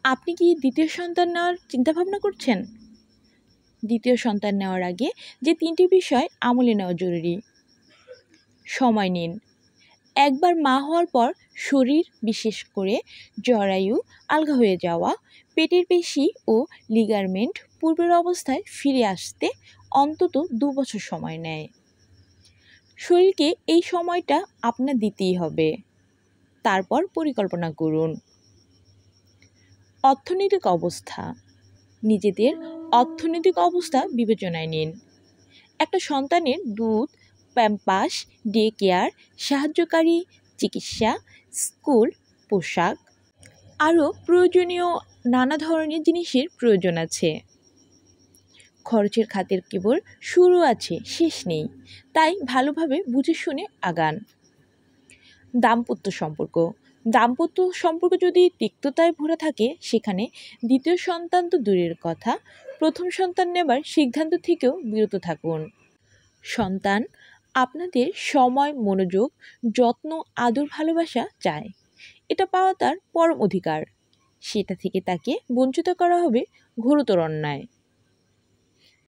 আপনি কি দ্বিতীয় সন্তান নেওয়ার চিন্তাভাবনা করছেন? দ্বিতীয় সন্তান নেওয়ার আগে যে ৩টি বিষয় আমলে নেওয়া জরুরি। সময় নিন। একবার মা হওয়ার পর শরীর, বিশেষ করে জরায়ু আলগা হয়ে যাওয়া, পেটের পেশি ও লিগারমেন্ট পূর্বের অবস্থায় ফিরে আসতে অন্তত ২ বছর সময় নেয়। শরীরকে এই সময়টা আপনার দিতেই হবে। তারপর পরিকল্পনা করুন। অর্থনৈতিক অবস্থা। নিজেদের অর্থনৈতিক অবস্থা বিবেচনায় নিন। একটা সন্তানের দুধ, প্যাম্পাস, ডে কেয়ার, সাহায্যকারী, চিকিৎসা, স্কুল, পোশাক, আরও প্রয়োজনীয় নানা ধরনের জিনিসের প্রয়োজন আছে। খরচের খাতের কেবল শুরু আছে, শেষ নেই, তাই ভালোভাবে বুঝে শুনে আগান। দাম্পত্য সম্পর্ক যদি তিক্ততায় ভরে থাকে, সেখানে দ্বিতীয় সন্তান তো দূরের কথা, প্রথম সন্তান নেবার সিদ্ধান্ত থেকেও বিরত থাকুন। সন্তান আপনাদের সময়, মনোযোগ, যত্ন, আদর, ভালোবাসা চায়। এটা পাওয়া তার পরম অধিকার। সেটা থেকে তাকে বঞ্চিত করা হবে ঘোরতর অন্যায়।